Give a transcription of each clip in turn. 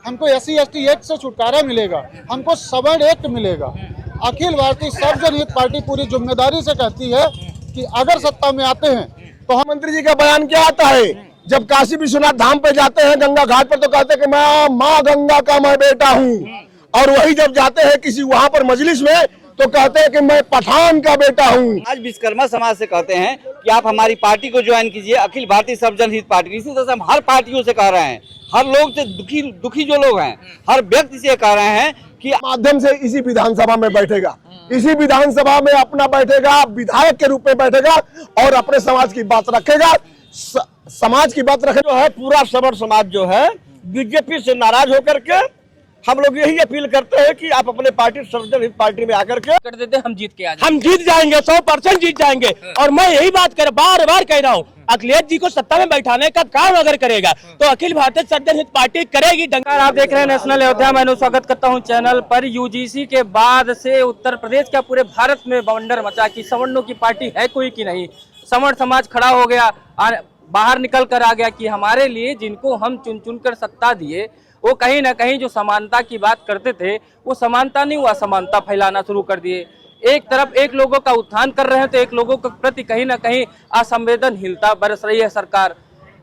हमको SC/ST act से छुटकारा मिलेगा, हमको सवर्ण एक्ट मिलेगा। अखिल भारतीय सर्वजन हित पार्टी पूरी जिम्मेदारी से कहती है कि अगर सत्ता में आते हैं तो हम मंत्री जी का बयान क्या आता है, जब काशी विश्वनाथ धाम पे जाते हैं गंगा घाट पर तो कहते हैं कि मैं माँ गंगा का मैं बेटा हूँ, और वही जब जाते हैं किसी वहाँ पर मजलिस में तो कहते हैं कि मैं पठान का बेटा हूँ। आज विश्वकर्मा समाज से कहते हैं कि आप हमारी पार्टी को ज्वाइन कीजिए, अखिल भारतीय सर्वजन हित पार्टी। इसी तरह से हम हर पार्टियों से कह रहे हैं, हर लोग से दुखी जो लोग हैं, हर व्यक्ति से कह रहे हैं कि माध्यम से इसी विधानसभा में बैठेगा, इसी विधानसभा में अपना बैठेगा, विधायक के रूप में बैठेगा और अपने समाज की बात रखेगा। समाज की बात रखे जो है पूरा सवर्ण समाज जो है बीजेपी से नाराज होकर के हम लोग यही अपील करते हैं कि आप अपने पार्टी सर्वजन हित पार्टी में आकर के कर देते, हम जीत के आ जाएंगे। हम जीत जाएंगे, 100% जीत जाएंगे। और मैं यही बात बार बार कह रहा हूँ, अखिलेश जी को सत्ता में बैठाने का काम अगर करेगा तो अखिल भारतीय सर्वजन हित पार्टी करेगी। आप देख रहे हैं नेशनल अयोध्या, मैं स्वागत करता हूं चैनल पर। यूजीसी के बाद से उत्तर प्रदेश का पूरे भारत में बवंडर मचा कि सवर्णों की पार्टी है कोई कि नहीं। सवर्ण समाज खड़ा हो गया और बाहर निकल कर आ गया कि हमारे लिए जिनको हम चुन चुन कर सत्ता दिए वो कहीं ना कहीं जो समानता की बात करते थे वो समानता नहीं, वो असमानता फैलाना शुरू कर दिए। एक तरफ एक लोगों का उत्थान कर रहे हैं तो एक लोगों के प्रति कहीं ना कहीं असंवेदनशीलता बरस रही है सरकार।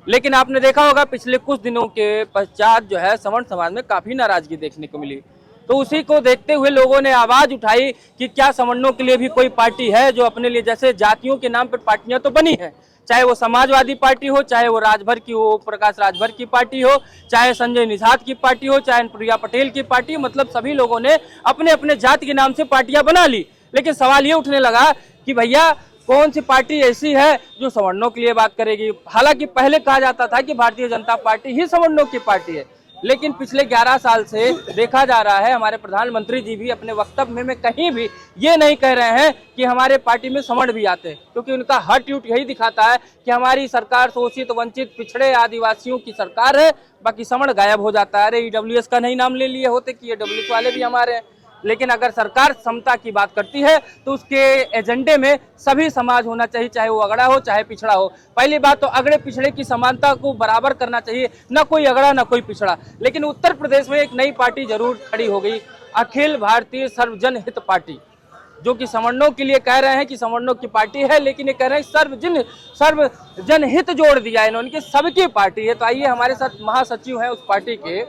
लेकिन आपने देखा होगा पिछले कुछ दिनों के पश्चात जो है सवर्ण समाज में काफी नाराजगी देखने को मिली। तो उसी को देखते हुए लोगों ने आवाज उठाई कि क्या सवर्णों के लिए भी कोई पार्टी है जो अपने लिए, जैसे जातियों के नाम पर पार्टियां तो बनी है, चाहे वो समाजवादी पार्टी हो, चाहे वो राजभर की हो, प्रकाश राजभर की पार्टी हो, चाहे संजय निषाद की पार्टी हो, चाहे प्रिया पटेल की पार्टी, मतलब सभी लोगों ने अपने अपने जाति के नाम से पार्टियां बना ली। लेकिन सवाल ये उठने लगा कि भैया कौन सी पार्टी ऐसी है जो सवर्णों के लिए बात करेगी। हालांकि पहले कहा जाता था कि भारतीय जनता पार्टी ही सवर्णों की पार्टी है, लेकिन पिछले 11 साल से देखा जा रहा है, हमारे प्रधानमंत्री जी भी अपने वक्तव्य में कहीं भी ये नहीं कह रहे हैं कि हमारे पार्टी में सवर्ण भी आते हैं, क्योंकि उनका हर ट्वीट यही दिखाता है कि हमारी सरकार शोषित, वंचित, पिछड़े आदिवासियों की सरकार है, बाकी सवर्ण गायब हो जाता है। अरे EWS का नहीं नाम ले लिए होते कि EWS वाले भी हमारे हैं। लेकिन अगर सरकार समता की बात करती है तो उसके एजेंडे में सभी समाज होना चाहिए, चाहे वो अगड़ा हो चाहे पिछड़ा हो। पहली बात तो अगड़े पिछड़े की समानता को बराबर करना चाहिए, न कोई अगड़ा न कोई पिछड़ा। लेकिन उत्तर प्रदेश में एक नई पार्टी जरूर खड़ी हो गई, अखिल भारतीय सर्वजन हित पार्टी, जो कि सवर्णों के लिए कह रहे हैं कि सवर्णों की पार्टी है, लेकिन ये कह रहे हैं सर्वजन हित जोड़ दिया इन्होंने कि सबकी पार्टी है। तो आइए हमारे साथ महासचिव हैं उस पार्टी के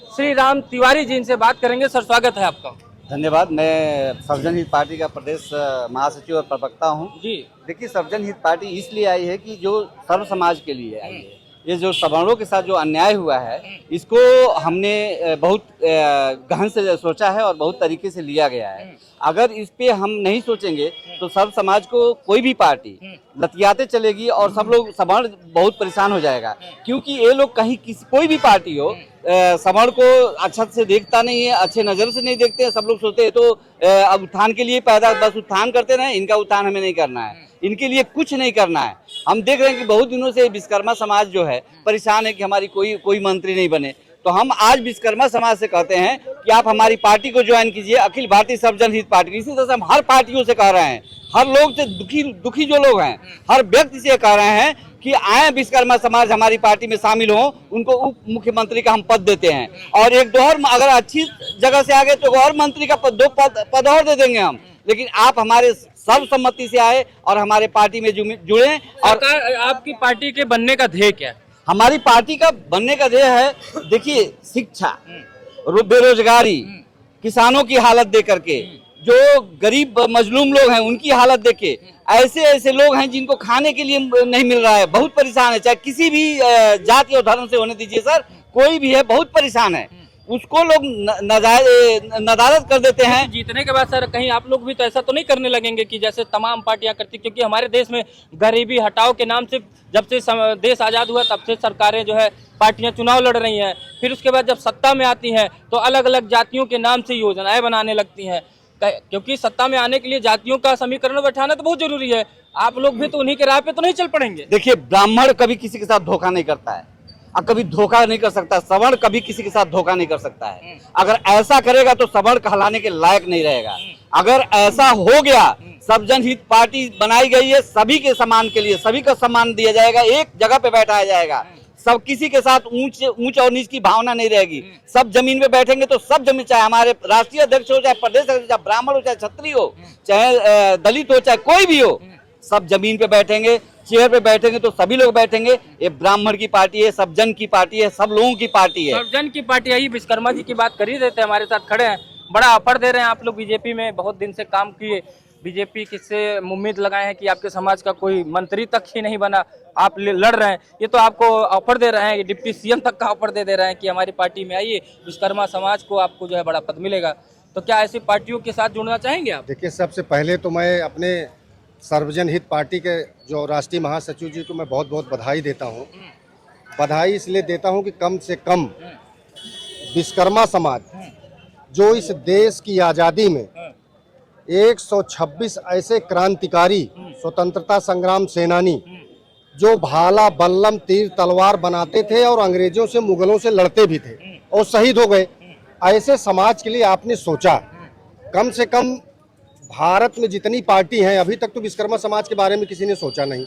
श्री राम तिवारी जी, इनसे बात करेंगे। सर स्वागत है आपका। धन्यवाद। मैं सर्वजन हित पार्टी का प्रदेश महासचिव और प्रवक्ता हूँ जी। देखिए, सर्वजन हित पार्टी इसलिए आई है कि जो सर्व समाज के लिए आई है, ये जो सवर्णों के साथ जो अन्याय हुआ है इसको हमने बहुत गहन से सोचा है और बहुत तरीके से लिया गया है। अगर इस पे हम नहीं सोचेंगे तो सर्व समाज को कोई भी पार्टी लतियाते चलेगी और सब लोग सवर्ण बहुत परेशान हो जाएगा, क्योंकि ये लोग कहीं कोई भी पार्टी हो सवर्ण को अच्छा से देखता नहीं है, अच्छे नजर से नहीं देखते हैं। सब लोग सोचते हैं तो अब उत्थान के लिए पैदा, बस उत्थान करते रहे, इनका उत्थान हमें नहीं करना है, इनके लिए कुछ नहीं करना है। हम देख रहे हैं कि बहुत दिनों से विश्वकर्मा समाज जो है परेशान है कि हमारी कोई मंत्री नहीं बने। तो हम आज विश्वकर्मा समाज से कहते हैं कि आप हमारी पार्टी को ज्वाइन कीजिए, अखिल भारतीय सर्वजन हित पार्टी। इसी तरह से हम हर पार्टियों से कह रहे हैं, हर लोग से दुखी जो लोग हैं, हर व्यक्ति से कह रहे हैं कि आए विश्वकर्मा समाज हमारी पार्टी में शामिल हो, उनको उप मुख्यमंत्री का हम पद देते हैं। और एक दो और अगर अच्छी जगह से आगे तो और मंत्री का दो पद और दे देंगे हम। लेकिन आप हमारे सर्वसम्मति से आए और हमारे पार्टी में जुड़े। और आपकी पार्टी के बनने का ध्येय क्या है? हमारी पार्टी का बनने का ध्येय है, देखिए, शिक्षा, बेरोजगारी, किसानों की हालत देख करके, जो गरीब मजलूम लोग हैं उनकी हालत देखे, ऐसे लोग हैं जिनको खाने के लिए नहीं मिल रहा है, बहुत परेशान है, चाहे किसी भी जाति और धर्म से होने दीजिए सर, कोई भी है बहुत परेशान है, उसको लोग नदारत कर देते हैं। जीतने के बाद सर कहीं आप लोग भी तो ऐसा तो नहीं करने लगेंगे कि जैसे तमाम पार्टियां करती, क्योंकि हमारे देश में गरीबी हटाओ के नाम से जब से देश आजाद हुआ तब से सरकारें जो है पार्टियां चुनाव लड़ रही हैं, फिर उसके बाद जब सत्ता में आती हैं तो अलग अलग जातियों के नाम से योजनाएं बनाने लगती हैं, क्योंकि सत्ता में आने के लिए जातियों का समीकरण बैठाना तो बहुत जरूरी है। आप लोग भी तो उन्हीं के राह पे तो नहीं चल पड़ेंगे। देखिए, ब्राह्मण कभी किसी के साथ धोखा नहीं करता है और कभी धोखा नहीं कर सकता, सवर्ण कभी किसी के साथ धोखा नहीं कर सकता है। अगर ऐसा करेगा तो सवर्ण कहलाने के लायक नहीं रहेगा। अगर ऐसा हो गया, सर्वजन हित पार्टी बनाई गई है सभी के सम्मान के लिए, सभी का सम्मान दिया जाएगा, एक जगह पे बैठाया जाएगा, सब किसी के साथ ऊंच और नीच की भावना नहीं रहेगी। सब जमीन पे बैठेंगे तो सब जमीन, चाहे हमारे राष्ट्रीय अध्यक्ष हो, चाहे प्रदेश अध्यक्ष, चाहे ब्राह्मण हो, चाहे क्षत्रिय हो, चाहे दलित हो, चाहे कोई भी हो, सब जमीन पे बैठेंगे, चेयर पे बैठेंगे तो सभी लोग बैठेंगे। ये ब्राह्मण की पार्टी है, सब जन की पार्टी है, सब लोगों की पार्टी है। सब जन की पार्टी है। विश्वकर्मा जी की बात कर ही देते हैं, हमारे साथ खड़े हैं, बड़ा ऑफर दे रहे हैं। आप लोग बीजेपी में बहुत दिन से काम किए, बीजेपी किससे उम्मीद लगाए हैं कि आपके समाज का कोई मंत्री तक ही नहीं बना, आप लड़ रहे हैं। ये तो आपको ऑफर दे रहे हैं, डिप्टी सीएम तक का ऑफर दे रहे हैं कि हमारी पार्टी में आइए, विश्वकर्मा समाज को आपको जो है बड़ा पद मिलेगा। तो क्या ऐसी पार्टियों के साथ जुड़ना चाहेंगे आप? देखिए, सबसे पहले तो मैं अपने सर्वजन हित पार्टी के जो राष्ट्रीय महासचिव जी को मैं बहुत बहुत बधाई देता हूँ। बधाई इसलिए देता हूँ कि कम से कम विश्वकर्मा समाज जो इस देश की आज़ादी में 126 ऐसे क्रांतिकारी स्वतंत्रता संग्राम सेनानी जो भाला बल्लम तीर तलवार बनाते थे और अंग्रेजों से मुगलों से लड़ते भी थे और शहीद हो गए, ऐसे समाज के लिए आपने सोचा। कम से कम भारत में जितनी पार्टी हैं, अभी तक तो विश्वकर्मा समाज के बारे में किसी ने सोचा नहीं।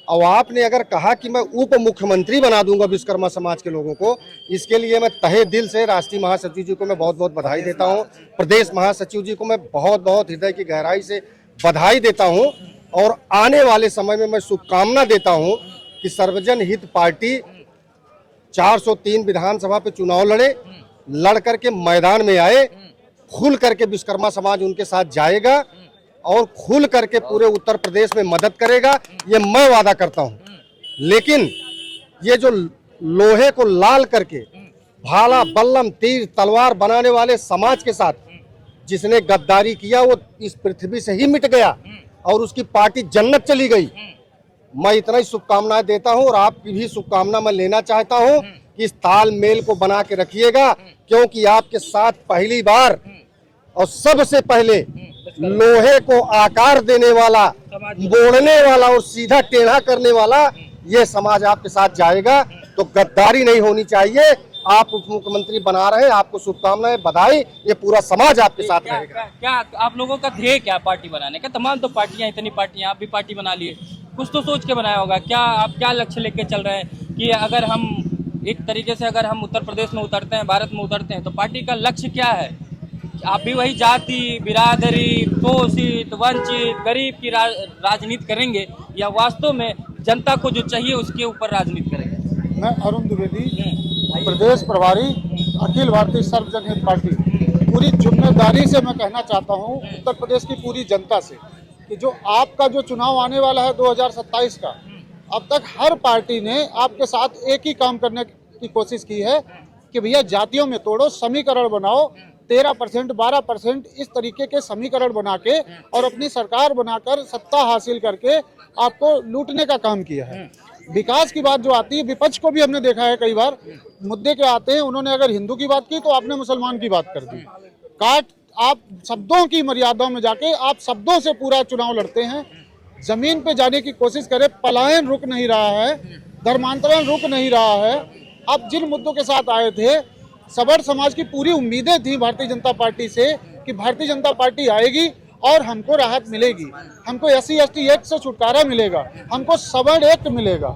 और आपने अगर कहा कि मैं उप मुख्यमंत्री बना दूंगा विश्वकर्मा समाज के लोगों को, इसके लिए मैं तहे दिल से राष्ट्रीय महासचिव जी को मैं बहुत बहुत बधाई देता हूं। प्रदेश महासचिव जी को मैं बहुत बहुत हृदय की गहराई से बधाई देता हूं और आने वाले समय में मैं शुभकामना देता हूं कि सर्वजन हित पार्टी 403 विधानसभा पे चुनाव लड़ करके मैदान में आए, खुल करके विश्वकर्मा समाज उनके साथ जाएगा और खुल करके पूरे उत्तर प्रदेश में मदद करेगा, ये मैं वादा करता हूं। लेकिन ये जो लोहे को लाल करके भाला बल्लम तीर तलवार बनाने वाले समाज के साथ जिसने गद्दारी किया, वो इस पृथ्वी से ही मिट गया और उसकी पार्टी जन्नत चली गई। मैं इतना ही शुभकामनाएं देता हूं और आपकी भी शुभकामना मैं लेना चाहता हूं कि इस तालमेल को बना के रखिएगा, क्योंकि आपके साथ पहली बार और सबसे पहले लोहे को आकार देने वाला, मोड़ने वाला और सीधा टेढ़ा करने वाला ये समाज आपके साथ जाएगा। तो गद्दारी नहीं होनी चाहिए। आप उप मुख्यमंत्री बना रहे हैं, आपको शुभकामनाएं, बधाई। ये पूरा समाज आपके साथ रहेगा। क्या आप लोगों का ध्येय क्या पार्टी बनाने का? तमाम तो पार्टियां, इतनी पार्टियां, आप भी पार्टी बना लिए, कुछ तो सोच के बनाया होगा। क्या आप क्या लक्ष्य लेके चल रहे हैं कि अगर हम एक तरीके से अगर हम उत्तर प्रदेश में उतरते हैं, भारत में उतरते हैं, तो पार्टी का लक्ष्य क्या है? आप भी वही जाति, बिरादरी, शोषित, वंचित, गरीब की राजनीति करेंगे या वास्तव में जनता को जो चाहिए उसके ऊपर राजनीति करेंगे? मैं अरुण द्विवेदी, प्रदेश प्रभारी, अखिल भारतीय सर्वजन हित पार्टी। पूरी जिम्मेदारी से मैं कहना चाहता हूं उत्तर प्रदेश की पूरी जनता से कि जो आपका जो चुनाव आने वाला है 2027 का, अब तक हर पार्टी ने आपके साथ एक ही काम करने की कोशिश की है कि भैया जातियों में तोड़ो, समीकरण बनाओ, 13%, 12% इस तरीके के समीकरण बना के और अपनी सरकार बनाकर सत्ता हासिल करके आपको लूटने का काम किया है। विकास की बात जो आती है, विपक्ष को भी हमने देखा है कई बार मुद्दे के आते हैं, उन्होंने अगर हिंदू की बात की तो आपने मुसलमान की बात कर दी। आप शब्दों की मर्यादा में जाके आप शब्दों से पूरा चुनाव लड़ते हैं। जमीन पे जाने की कोशिश करें, पलायन रुक नहीं रहा है, धर्मांतरण रुक नहीं रहा है। आप जिन मुद्दों के साथ आए थे, सवर्ण समाज की पूरी उम्मीदें थी भारतीय जनता पार्टी से कि भारतीय जनता पार्टी आएगी और हमको राहत मिलेगी, हमको SC ST एक्ट से छुटकारा मिलेगा, हमको सवर्ण एक्ट मिलेगा।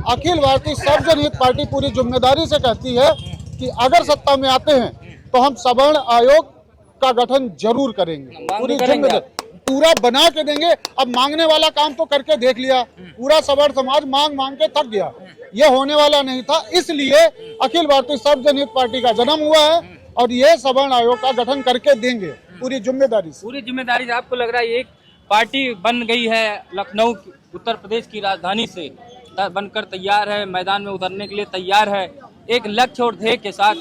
अखिल भारतीय सर्वजन हित पार्टी पूरी जिम्मेदारी से कहती है कि अगर सत्ता में आते हैं तो हम सवर्ण आयोग का गठन जरूर करेंगे, पूरी जिम्मेदारी पूरा बना के देंगे। अब मांगने वाला काम तो करके देख लिया, पूरा सवर्ण समाज मांग मांग के थक गया, ये होने वाला नहीं था। इसलिए अखिल भारतीय सर्वजन हित पार्टी का जन्म हुआ है और ये सवर्ण आयोग का गठन करके देंगे पूरी जिम्मेदारी से। पूरी जिम्मेदारी से आपको लग रहा है एक पार्टी बन गई है, लखनऊ उत्तर प्रदेश की राजधानी से बनकर तैयार है, मैदान में उतरने के लिए तैयार है, एक लक्ष्य और ध्येय के साथ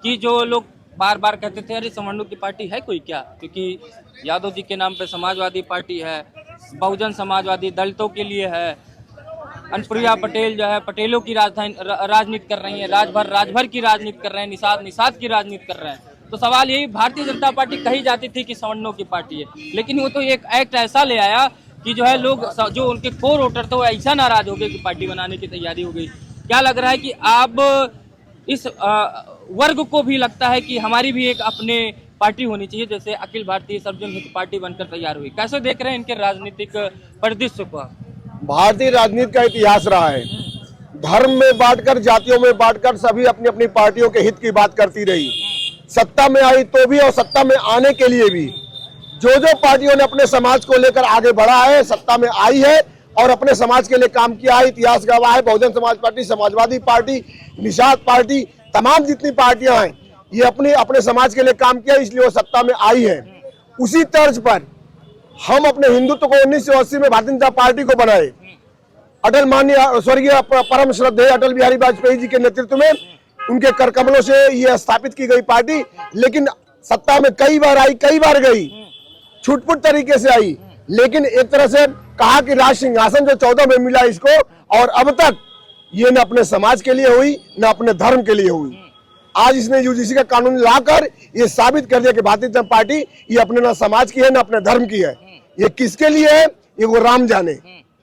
कि जो लोग बार बार कहते थे अरे सवर्णों की पार्टी है कोई क्या, क्योंकि यादव जी के नाम पे समाजवादी पार्टी है, बहुजन समाजवादी दलितों के लिए है, अनुप्रिया पटेल जो है पटेलों की राजनीति कर रही है, राजभर की राजनीति कर रहे हैं, निषाद की राजनीति कर रहे हैं। तो सवाल यही, भारतीय जनता पार्टी कही जाती थी कि सवर्णों की पार्टी है, लेकिन वो तो एक एक्ट ऐसा ले आया कि जो है लोग जो उनके कोर वोटर थे वो ऐसा नाराज हो गए कि पार्टी बनाने की तैयारी हो गई। क्या लग रहा है कि अब इस वर्ग को भी लगता है कि हमारी भी एक अपने पार्टी होनी चाहिए, जैसे अखिल भारतीय सर्वजन हित पार्टी बनकर तैयार हुई? कैसे देख रहे हैं इनके राजनीतिक परिदृश्य को? भारतीय राजनीति का इतिहास रहा है, धर्म में बांटकर, जातियों में बांटकर सभी अपनी अपनी पार्टियों के हित की बात करती रही। सत्ता में आई तो भी और सत्ता में आने के लिए भी जो पार्टियों ने अपने समाज को लेकर आगे बढ़ा है, सत्ता में आई है और अपने समाज के लिए काम किया है, इतिहास गवाह है। Bahujan Samaj party, Samajwadi party, Nishad party, तमाम जितनी पार्टियां हैं ये अपने समाज के लिए काम किया, इसलिए वो सत्ता में आई है। उसी तर्ज पर हम अपने हिंदुत्व को 1980 में भारतीय जनता पार्टी को बनाए। अटल माननीय स्वर्गीय परम श्रद्धेय अटल बिहारी वाजपेयी जी के नेतृत्व में उनके कर कमलों से ये स्थापित की गई पार्टी, लेकिन सत्ता में कई बार आई, कई बार गई, छुटपुट तरीके से आई, लेकिन एक तरह से कहा कि राज सिंहासन जो 14 में मिला इसको, और अब तक ये न अपने समाज के लिए हुई न अपने धर्म के लिए हुई। आज इसने यूजीसी का कानून लाकर ये साबित कर दिया कि भारतीय जनता पार्टी ये अपने न समाज की है न अपने धर्म की है। ये किसके लिए है ये वो राम जाने,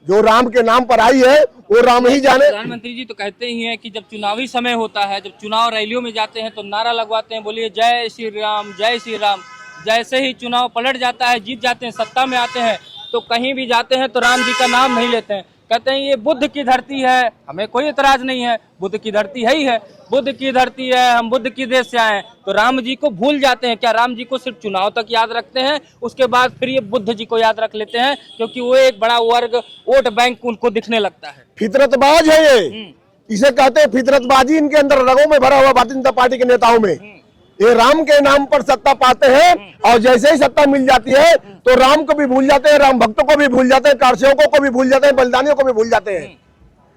जो राम के नाम पर आई है वो राम ही जाने। प्रधानमंत्री जी तो कहते ही हैं कि जब चुनावी समय होता है, जब चुनाव रैलियों में जाते हैं तो नारा लगवाते हैं, बोलिए जय श्री राम जय श्री राम। जैसे ही चुनाव पलट जाता है, जीत जाते हैं, सत्ता में आते हैं, तो कहीं भी जाते हैं तो राम जी का नाम नहीं लेते हैं। कहते हैं ये बुद्ध की धरती है, हमें कोई एतराज नहीं है, बुद्ध की धरती है ही है, बुद्ध की धरती है, हम बुद्ध की देश से आए हैं। तो राम जी को भूल जाते हैं क्या? राम जी को सिर्फ चुनाव तक याद रखते हैं, उसके बाद फिर ये बुद्ध जी को याद रख लेते हैं, क्योंकि वो एक बड़ा वर्ग, वोट बैंक उनको दिखने लगता है। फितरतबाज है ये, इसे कहते हैं फितरतबाजी इनके अंदर रगों में भरा हुआ भारतीय जनता पार्टी के नेताओं में। ये राम के नाम पर सत्ता पाते हैं और जैसे ही सत्ता मिल जाती है तो राम को भी भूल जाते हैं, राम भक्तों को भी भूल जाते हैं, कारसेवकों को भी भूल जाते हैं, बलिदानियों को भी भूल जाते हैं।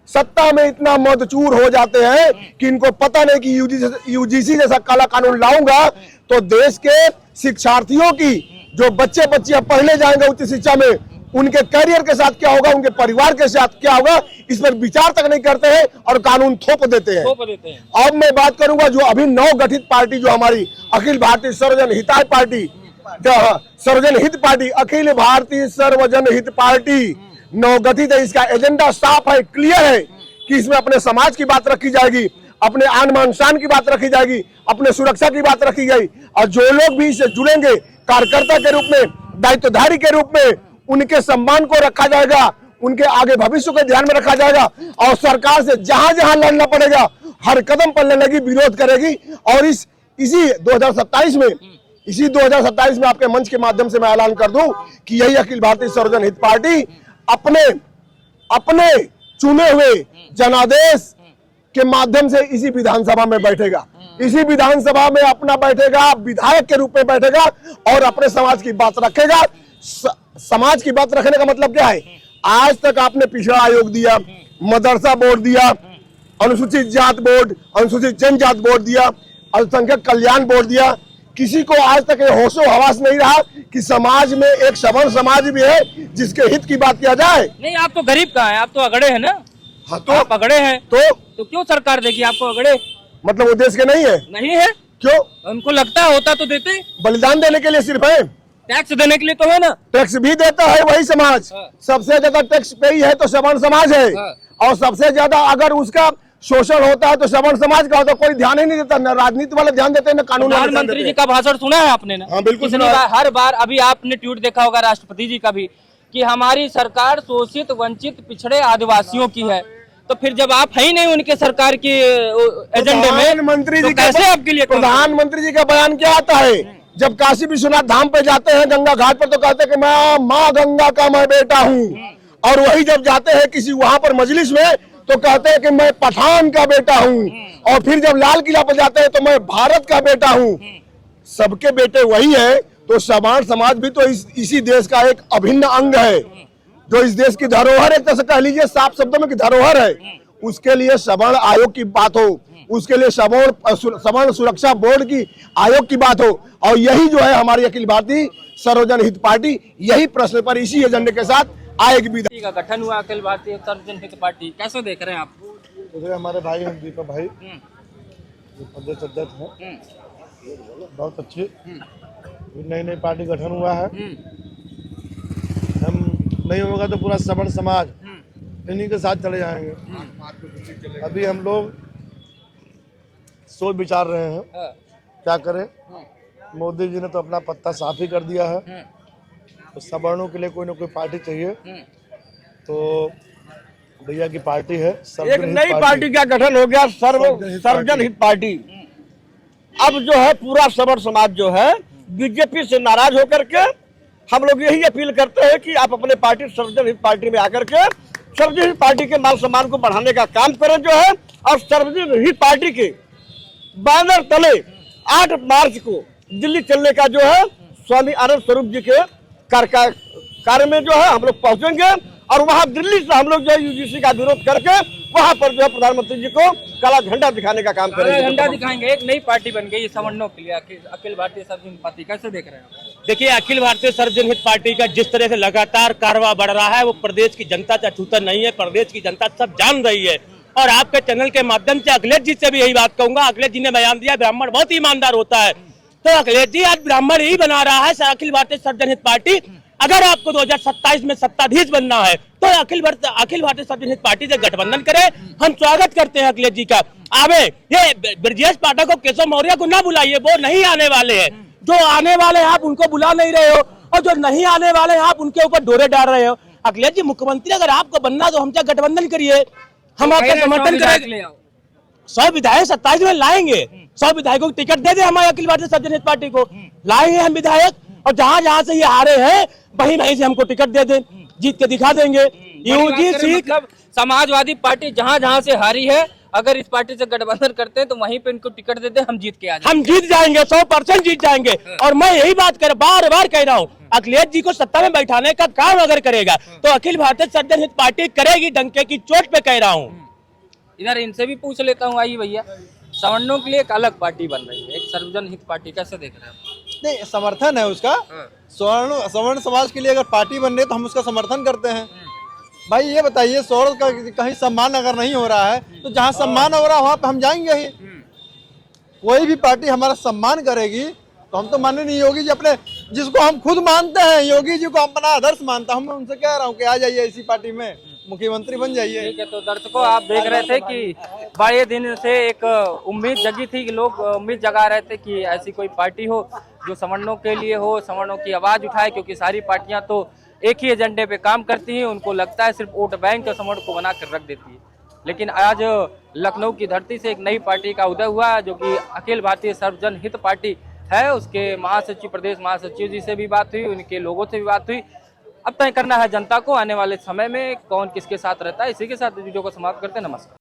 सत्ता में इतना मदचूर हो जाते हैं कि इनको पता नहीं कि यूजीसी जैसा काला कानून लाऊंगा तो देश के शिक्षार्थियों की, जो बच्चे बच्चियां पढ़ने जाएंगे उच्च शिक्षा में, उनके करियर के साथ क्या होगा, उनके परिवार के साथ क्या होगा, इस पर विचार तक नहीं करते हैं और कानून थोप देते हैं। अब मैं बात करूंगा जो अभी नव गठित पार्टी, जो हमारी अखिल भारतीय सर्वजन हिताय पार्टी, सर्वजन हित पार्टी, अखिल भारतीय सर्वजन हित पार्टी नवगठित है। इसका एजेंडा साफ है, क्लियर है कि इसमें अपने समाज की बात रखी जाएगी, अपने आन मान शान की बात रखी जाएगी, अपने सुरक्षा की बात रखी गई, और जो लोग भी इससे जुड़ेंगे कार्यकर्ता के रूप में, दायित्वधारी के रूप में, उनके सम्मान को रखा जाएगा, उनके आगे भविष्य को ध्यान में रखा जाएगा, और सरकार से जहां जहां लड़ना पड़ेगा हर कदम पर लड़ेगी, विरोध करेगी। और इसी 2027 में आपके मंच के माध्यम से मैं ऐलान कर दूं कि यही अखिल भारतीय सर्वजन हित पार्टी अपने चुने हुए जनादेश के माध्यम से इसी विधानसभा में बैठेगा, इसी विधानसभा में अपना बैठेगा, विधायक के रूप में बैठेगा और अपने समाज की बात रखेगा। समाज की बात रखने का मतलब क्या है? आज तक आपने पिछड़ा आयोग दिया, मदरसा बोर्ड दिया, अनुसूचित जात बोर्ड, अनुसूचित जनजात बोर्ड दिया, अल्पसंख्यक कल्याण बोर्ड दिया, किसी को आज तक ये होशो हवास नहीं रहा कि समाज में एक सवर्ण समाज भी है जिसके हित की बात किया जाए। नहीं, आप तो गरीब कहाँ हैं, आप तो अगड़े हैं ना। हाँ, तो आप अगड़े हैं तो क्यों सरकार देगी आपको अगड़े? मतलब वो देश के नहीं है? नहीं है। क्यों? उनको लगता होता तो देते। बलिदान देने के लिए सिर्फ है, टैक्स देने के लिए तो है ना। टैक्स भी देता है वही समाज। सबसे ज्यादा टैक्स पे ही है तो सवर्ण समाज है, और सबसे ज्यादा अगर उसका शोषण होता है तो सवर्ण समाज का होता है। कोई ध्यान ही नहीं देता, न राजनीति वाले ध्यान देते हैं न कानून वाले। प्रधानमंत्री जी का भाषण सुना है आपने ना? हाँ, बिल्कुल सुना है। हर बार अभी आपने ट्वीट देखा होगा राष्ट्रपति जी का भी, कि हमारी सरकार शोषित, वंचित, पिछड़े आदिवासियों की है। तो फिर जब आप है ही नहीं उनके सरकार के एजेंडे में, प्रधानमंत्री जी कैसे आपके लिए? प्रधानमंत्री जी का बयान क्या आता है? जब काशी विश्वनाथ धाम पे जाते हैं गंगा घाट पर तो कहते हैं कि मैं माँ गंगा का मैं बेटा हूँ, और वही जब जाते हैं किसी वहां पर मजलिस में तो कहते हैं कि मैं पठान का बेटा हूँ, और फिर जब लाल किला पर जाते हैं तो मैं भारत का बेटा हूँ। सबके बेटे वही है, तो सवर्ण समाज भी तो इसी देश का एक अभिन्न अंग है, जो इस देश की धरोहर, एक तरह से कह लीजिए साफ शब्दों में कि धरोहर है। उसके लिए सवर्ण आयोग की बात हो, उसके लिए सवर्ण सुरक्षा बोर्ड की आयोग की बात हो, और यही जो है हमारी अखिल भारतीय सर्वजन हित पार्टी यही प्रश्न पर इसी एजेंडे के साथ आएगी। विधान का गठन हुआ अखिल भारतीय सर्वजन हित पार्टी, कैसे देख रहे हैं आप? हमारे भाई हैं दीपक भाई, जो प्रदेश अध्यक्ष हैं, बहुत अच्छी नई पार्टी गठन हुआ है। हम नहीं होगा तो पूरा सवर्ण समाज इन्हीं के साथ चले जाएंगे। अभी हम लोग सोच विचार रहे हैं क्या करें। मोदी जी ने तो अपना पत्ता साफ ही कर दिया है, तो सवर्णों के लिए कोई ना कोई पार्टी चाहिए। तो भैया की पार्टी है एक सर्वजन हित नई पार्टी का गठन हो गया, सर्वजन हित पार्टी। अब जो है पूरा सवर्ण समाज जो है बीजेपी से नाराज होकर के हम लोग यही अपील करते हैं कि आप अपने पार्टी सर्वजन हित पार्टी में आकर के सर्वजन हित पार्टी के मान सम्मान को बढ़ाने का काम करें जो है, और सर्वजन हित पार्टी के बैनर तले 8 मार्च को दिल्ली चलने का जो है स्वामी आनंद स्वरूप जी के कार्य में जो है हम लोग पहुंचेंगे, और वहां दिल्ली से हम लोग जो है यूजीसी का विरोध करके वहां पर जो है प्रधानमंत्री जी को काला झंडा दिखाने का काम करेंगे। झंडा दिखाएंगे। एक नई पार्टी बन गई सवर्णों के लिए, अखिल भारतीय सर्वजन हित पार्टी, कैसे देख रहे हैं? देखिए, अखिल भारतीय सर्वजन हित पार्टी का जिस तरह से लगातार कारवा बढ़ रहा है वो प्रदेश की जनता अछूता नहीं है, प्रदेश की जनता सब जान रही है। और आपके चैनल के माध्यम से अखिलेश जी से भी यही बात कहूंगा। अखिलेश जी ने बयान दिया ब्राह्मण बहुत ईमानदार होता है, तो अखिलेश जी आज ब्राह्मण ही बना रहा है अखिल भारतीय सर्वजन हित पार्टी। अगर आपको 2027 में सत्ताधीश बनना है तो अखिल भारतीय सर्वजन हित पार्टी से गठबंधन करें। हम स्वागत करते हैं अखिलेश जी का। आवे ये ब्रजेश पाठक को, केशव मौर्य को ना बुलाइए, वो नहीं आने वाले हैं। जो आने वाले हैं आप उनको बुला नहीं रहे हो, और जो नहीं आने वाले हैं आप उनके ऊपर डोरे डाल रहे हो। अखिलेश जी, मुख्यमंत्री अगर आपको बनना तो हमसे गठबंधन करिए, हम आपका समर्थन करेंगे। 100 विधायक 27 में लाएंगे, 100 विधायकों को टिकट दे दे हमारे अखिल भारतीय सर्वजन हित पार्टी को, लाएंगे हम विधायक, और जहां जहां से ये हारे हैं वहीं से हमको टिकट दे दे, जीत के दिखा देंगे। यूजीसी मतलब समाजवादी पार्टी जहां जहां से हारी है, अगर इस पार्टी से गठबंधन करते हैं तो वहीं पे इनको टिकट दे दे, हम जीत के आ जाएंगे। हम जीत जाएंगे, 100% जीत जाएंगे। और मैं यही बात बार बार कह रहा हूँ, अखिलेश जी को सत्ता में बैठाने का काम अगर करेगा तो अखिल भारतीय सर्वजन हित पार्टी करेगी, डंके की चोट पे कह रहा हूँ। इधर इनसे भी पूछ लेता हूँ। आइए भैया, सवर्णों के लिए एक अलग पार्टी बन रही है, एक सर्वजन हित पार्टी, कैसे देख रहे हैं? नहीं, समर्थन है उसका। सवर्ण समाज के लिए अगर पार्टी बन रही है तो हम उसका समर्थन करते हैं। भाई ये बताइए, सवर्ण का कहीं सम्मान अगर नहीं हो रहा है तो जहाँ सम्मान हो रहा है वहाँ पे हम जाएंगे ही। कोई भी पार्टी हमारा सम्मान करेगी तो हम तो माननीय योगी जी अपने, जिसको हम खुद मानते हैं, योगी जी को अपना आदर्श मानता हूँ, मैं उनसे कह रहा हूँ कि आ जाइए इसी पार्टी में, मुख्यमंत्री बन जाइए। ठीक है, तो दर्शकों आप देख रहे थे कि बड़े दिन से एक उम्मीद जगी थी कि लोग उम्मीद जगा रहे थे कि ऐसी कोई पार्टी हो जो सवर्णों के लिए हो, सवर्णों की आवाज उठाए, क्योंकि सारी पार्टियां तो एक ही एजेंडे पे काम करती हैं। उनको लगता है सिर्फ वोट बैंक सवर्ण को बना कर रख देती है। लेकिन आज लखनऊ की धरती से एक नई पार्टी का उदय हुआ जो कि अखिल भारतीय सर्वजन हित पार्टी है। उसके महासचिव, प्रदेश महासचिव जी से भी बात हुई, उनके लोगों से भी बात हुई। अब तय करना है जनता को आने वाले समय में कौन किसके साथ रहता है। इसी के साथ वीडियो को समाप्त करते हैं। नमस्कार।